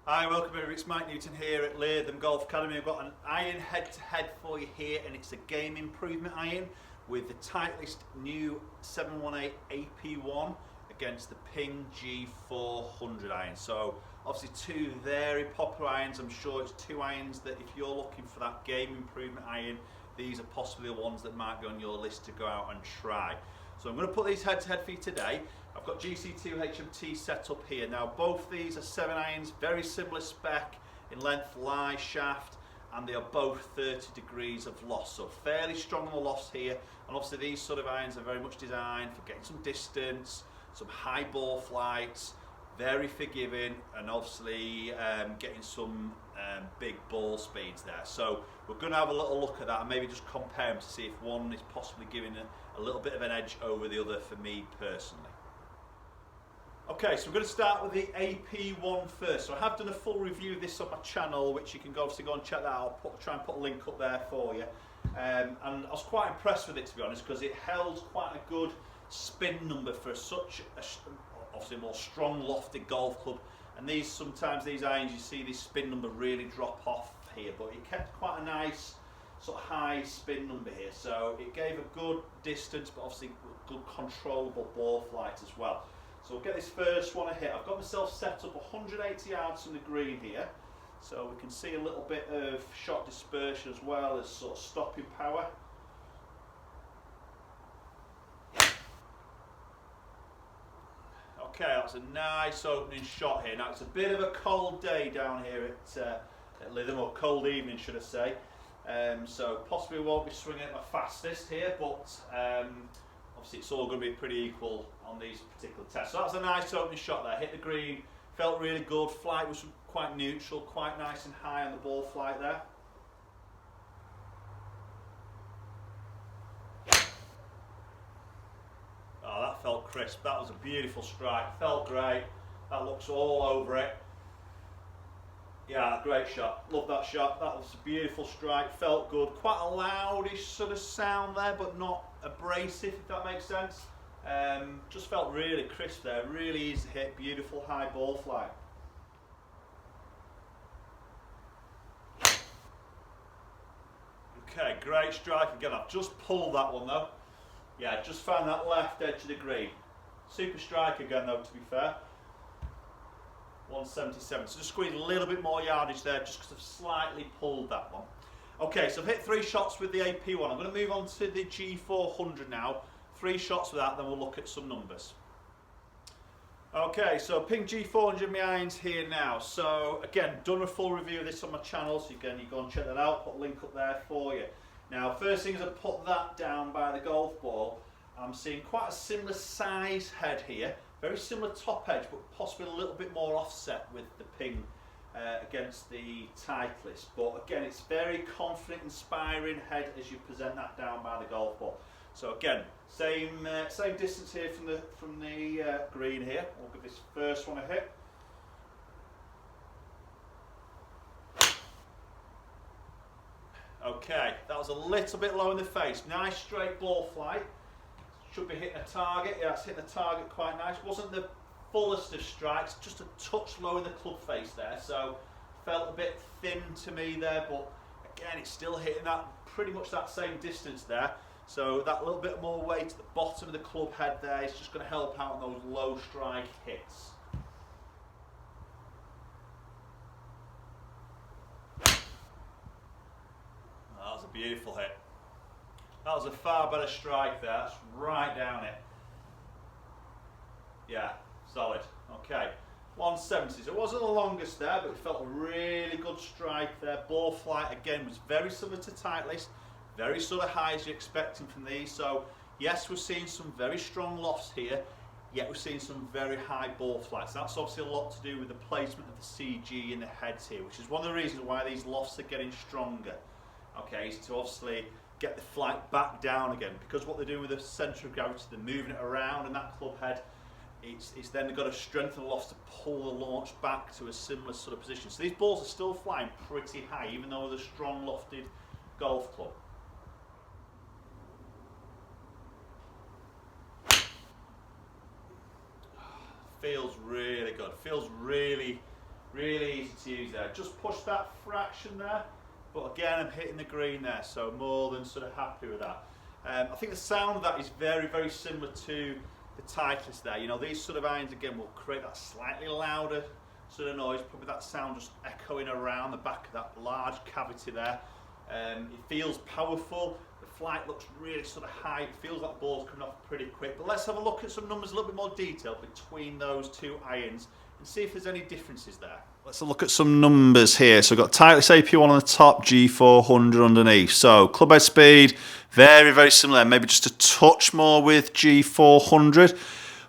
Hi, welcome everybody. It's Mike Newton here at Latham Golf Academy. I've got an iron head-to-head for you here, and it's a game improvement iron with the Titleist new 718 AP1 against the Ping G400 iron. So obviously two very popular irons. I'm sure it's two irons that if you're looking for that game improvement iron, these are possibly the ones that might be on your list to go out and try. So I'm going to put these head-to-head for you today. I've got GC2 HMT set up here. Now both these are 7 irons, very similar spec in length, lie, shaft, and they are both 30 degrees of loss. So fairly strong on the loss here. And obviously these sort of irons are very much designed for getting some distance, some high ball flights, very forgiving, and obviously getting some big ball speeds there. So we're going to have a little look at that and maybe just compare them to see if one is possibly giving a little bit of an edge over the other for me personally. Okay, so we're going to start with the AP1 first. So I have done a full review of this on my channel, which you can obviously go and check that out. I'll try and put a link up there for you. And I was quite impressed with it, to be honest, because it held quite a good spin number for such obviously a more strong lofted golf club. And sometimes these irons, you see this spin number really drop off here, but it kept quite a nice sort of high spin number here. So it gave a good distance, but obviously good controllable ball flight as well. So we'll get this first one a hit. I've got myself set up 180 yards from the green here, so we can see a little bit of shot dispersion as well as sort of stopping power. Okay, that's a nice opening shot here. Now it's a bit of a cold day down here at Lytham, or cold evening should I say. So possibly won't be swinging at my fastest here, but obviously it's all going to be pretty equal on these particular tests. So that's a nice opening shot there. Hit the green, felt really good. Flight was quite neutral, quite nice and high on the ball flight there. Oh, that felt crisp. That was a beautiful strike. Felt great. That looks all over it. Yeah, great shot. Love that shot. That was a beautiful strike. Felt good. Quite a loudish sort of sound there, but not abrasive, if that makes sense. Just felt really crisp there. Really easy hit. Beautiful high ball flight. Okay, great strike again. I've just pulled that one though. Yeah, just found that left edge of the green. Super strike again though, to be fair. 177, so just squeeze a little bit more yardage there just because I've slightly pulled that one. Okay, so I've hit 3 shots with the AP1. I'm going to move on to the G400 now. 3 shots with that, then we'll look at some numbers. Okay, so Ping G400 my irons here now. So again, done a full review of this on my channel, so again you go and check that out, put a link up there for you. Now first thing is I put that down by the golf ball. I'm seeing quite a similar size head here. Very similar top edge, but possibly a little bit more offset with the Ping against the Titleist. But again, it's very confident, inspiring head as you present that down by the golf ball. So again, same distance here from the green here. We'll give this first one a hit. Okay, that was a little bit low in the face. Nice straight ball flight. Should be hitting a target. Yeah, it's hitting the target quite nice. Wasn't the fullest of strikes, just a touch low in the club face there. So felt a bit thin to me there, but again, it's still hitting that pretty much that same distance there. So that little bit more weight at the bottom of the club head there is just going to help out on those low strike hits. That was a beautiful hit. That was a far better strike there. That's right down it. Yeah, solid. Okay, 170. So it wasn't the longest there, but it felt a really good strike there. Ball flight again was very similar to Titleist. Very sort of high as you're expecting from these. So yes, we're seeing some very strong lofts here, yet we're seeing some very high ball flights. That's obviously a lot to do with the placement of the CG in the heads here, which is one of the reasons why these lofts are getting stronger. Okay, is to obviously get the flight back down again, because what they're doing with the centre of gravity, they're moving it around in that club head. It's then got to strengthen the lofts to pull the launch back to a similar sort of position. So these balls are still flying pretty high, even though they're a strong lofted golf club. Feels really good. Feels really Really easy to use there. Just push that fraction there, but again, I'm hitting the green there, so more than sort of happy with that. I think the sound of that is very, very similar to the Titleist there. You know, these sort of irons again will create that slightly louder sort of noise, probably that sound just echoing around the back of that large cavity there. It feels powerful. The flight looks really sort of high. It feels like the ball's coming off pretty quick. But let's have a look at some numbers, a little bit more detail between those two irons and see if there's any differences there. Let's have a look at some numbers here. So we've got Titleist AP1 on the top, G400 underneath. So club head speed, very, very similar. Maybe just a touch more with G400.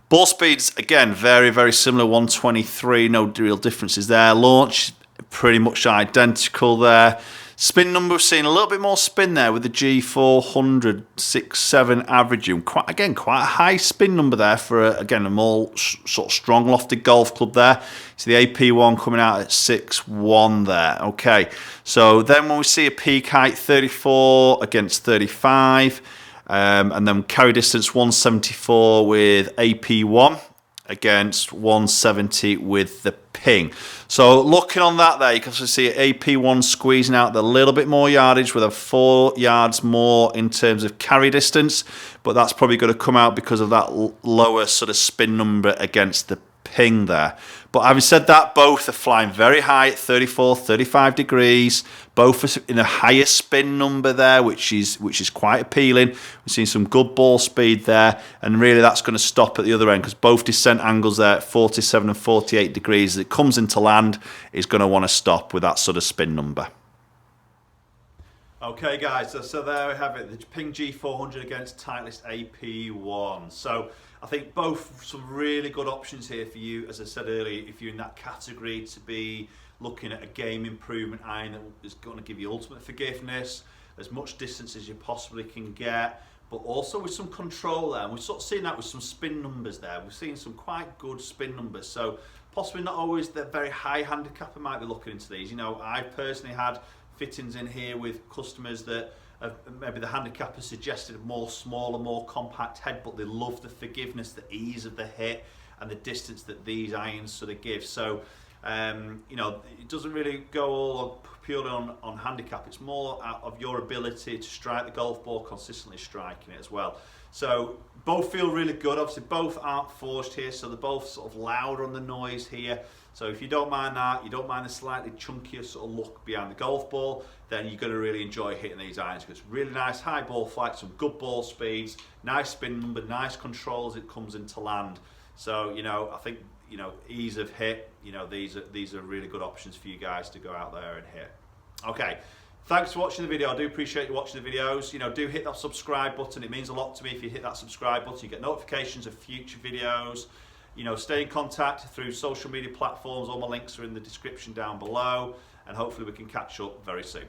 Ball speeds, again, very, very similar, 123, no real differences there. Launch, pretty much identical there. Spin number, we've seen a little bit more spin there with the G400, 6.7 averaging. Quite a high spin number there for, again, a more sort of strong lofted golf club there. So the AP1 coming out at 6.1 there. Okay, so then when we see a peak height, 34 against 35. And then carry distance 174 with AP1 against 170 with the Ping. So looking on that there, you can also see AP1 squeezing out a little bit more yardage with a 4 yards more in terms of carry distance, but that's probably going to come out because of that lower sort of spin number against the Ping there. But having said that, both are flying very high at 34, 35 degrees. Both are in a higher spin number there, which is quite appealing. We're seeing some good ball speed there, and really that's going to stop at the other end because both descent angles there at 47 and 48 degrees as it comes into land is going to want to stop with that sort of spin number. Okay guys, so there we have it, the Ping G400 against Titleist AP1. So I think both some really good options here for you, as I said earlier, if you're in that category to be looking at a game improvement iron that is going to give you ultimate forgiveness, as much distance as you possibly can get, but also with some control there. And we've sort of seen that with some spin numbers there. We've seen some quite good spin numbers, so possibly not always the very high handicapper might be looking into these. You know, I personally had fittings in here with customers that maybe the handicapper suggested a more smaller, more compact head, but they love the forgiveness, the ease of the hit, and the distance that these irons sort of give. So, you know, it doesn't really go all purely on handicap. It's more out of your ability to strike the golf ball, consistently striking it as well. So both feel really good. Obviously, both aren't forged here, so they're both sort of louder on the noise here. So if you don't mind that, you don't mind the slightly chunkier sort of look behind the golf ball, then you're going to really enjoy hitting these irons because it's really nice high ball flight, some good ball speeds, nice spin number, nice control as it comes into land. So, you know, I think, you know, ease of hit, you know, these are really good options for you guys to go out there and hit. Okay, thanks for watching the video. I do appreciate you watching the videos. You know, do hit that subscribe button. It means a lot to me if you hit that subscribe button. You get notifications of future videos. You know, stay in contact through social media platforms. All my links are in the description down below, and hopefully we can catch up very soon.